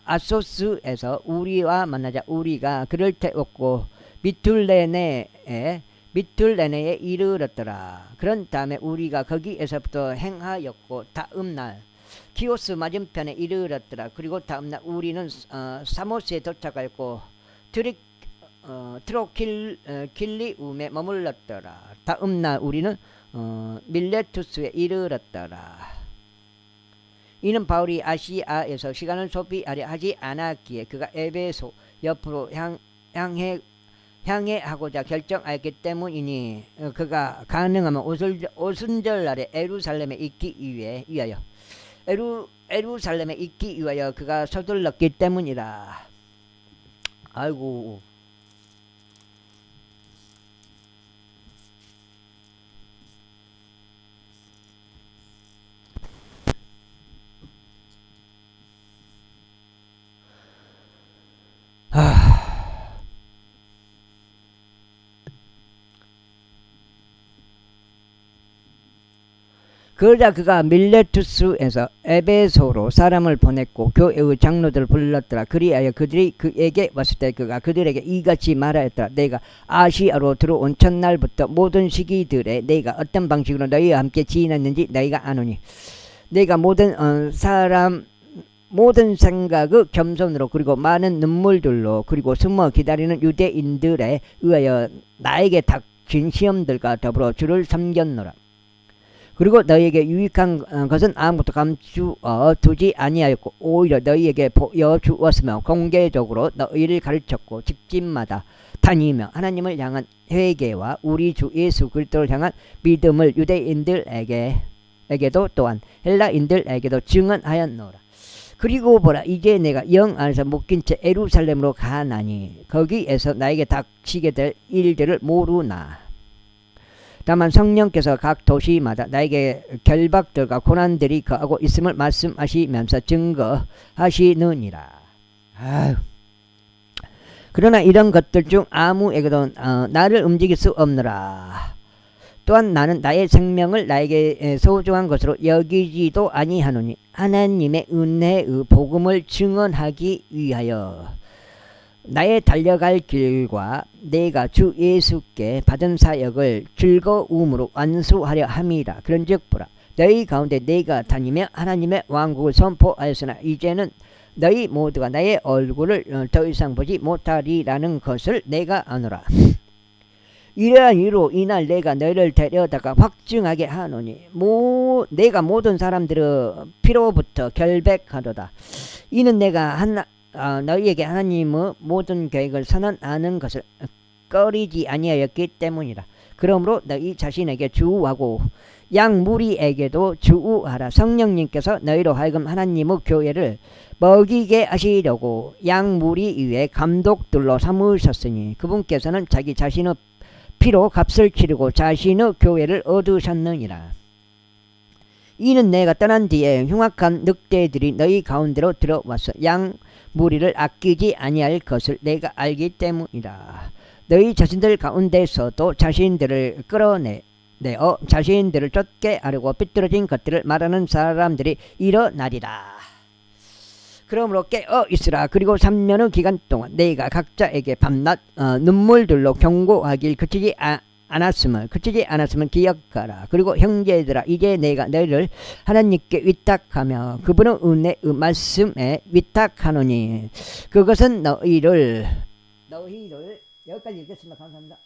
아소스에서 우리와 만나자 우리가 그를 태웠고 미툴레네에 이르렀더라. 그런 다음에 우리가 거기에서부터 행하였고 다음날 키오스 맞은편에 이르렀더라. 그리고 다음날 우리는 사모스에 도착하였고 트로킬리움에 머물렀더라. 다음날 우리는 밀레투스에 이르렀더라. 이는 바울이 아시아에서 시간을 소비하려 하지 않았기에 그가 에베소 옆으로 향해하고자 결정하였기 때문이니 그가 가능하면 오순절날에 예루살렘에 있기 위하여 그가 서둘렀기 때문이라. 아이고. 그러자 그가 밀레투스에서 에베소로 사람을 보냈고 교회의 장로들을 불렀더라. 그리하여 그들이 그에게 왔을 때 그가 그들에게 이같이 말하였더라. 내가 아시아로 들어온 첫날부터 모든 시기들에 내가 어떤 방식으로 너희와 함께 지냈는지 너희가 아노니 내가 모든 생각의 겸손으로 그리고 많은 눈물들로 그리고 숨어 기다리는 유대인들에 의하여 나에게 닥친 시험들과 더불어 주를 섬겼노라. 그리고 너희에게 유익한 것은 아무것도 감추어 두지 아니하였고 오히려 너희에게 보여주었으며 공개적으로 너희를 가르쳤고 집집마다 다니며 하나님을 향한 회개와 우리 주 예수 그리스도를 향한 믿음을 유대인들에게도 또한 헬라인들에게도 증언하였노라. 그리고 보라, 이제 내가 영 안에서 묶인 채 예루살렘으로 가나니 거기에서 나에게 닥치게 될 일들을 모르나. 다만 성령께서 각 도시마다 나에게 결박들과 고난들이 거하고 있음을 말씀하시면서 증거하시느니라. 아유. 그러나 이런 것들 중 아무에게도 나를 움직일 수 없느라. 또한 나는 나의 생명을 나에게 소중한 것으로 여기지도 아니하노니 하나님의 은혜의 복음을 증언하기 위하여 나의 달려갈 길과 내가 주 예수께 받은 사역을 즐거움으로 완수하려 함이라. 그런즉 보라, 너희 가운데 내가 다니며 하나님의 왕국을 선포하였으나 이제는 너희 모두가 나의 얼굴을 더 이상 보지 못하리라는 것을 내가 아노라. 이러한 이유로 이날 내가 너희를 데려다가 확증하게 하노니 내가 모든 사람들의 피로부터 결백하도다. 이는 내가 너희에게 하나님의 모든 계획을 선언하는 것을 꺼리지 아니하였기 때문이라. 그러므로 너희 자신에게 주우하고 양무리에게도 주우하라. 성령님께서 너희로 하여금 하나님의 교회를 먹이게 하시려고 양무리 위에 감독들로 삼으셨으니 그분께서는 자기 자신의 피로 값을 치르고 자신의 교회를 얻으셨느니라. 이는 내가 떠난 뒤에 흉악한 늑대들이 너희 가운데로 들어와서 양 무리를 아끼지 아니할 것을 내가 알기 때문이라. 너희 자신들 가운데서도 자신들을 끌어내어 자신들을 쫓게 하려고 삐뚤어진 것들을 말하는 사람들이 일어나리라. 그러므로 깨어 있으라. 그리고 3년의 기간 동안 너희가 각자에게 밤낮 눈물들로 경고하길 그치지 않았으면 기억하라. 그리고 형제들아, 이제 내가 너희를 하나님께 위탁하며 그분의 은혜의 말씀에 위탁하노니 그것은 너희를 여기까지 읽겠습니다. 감사합니다.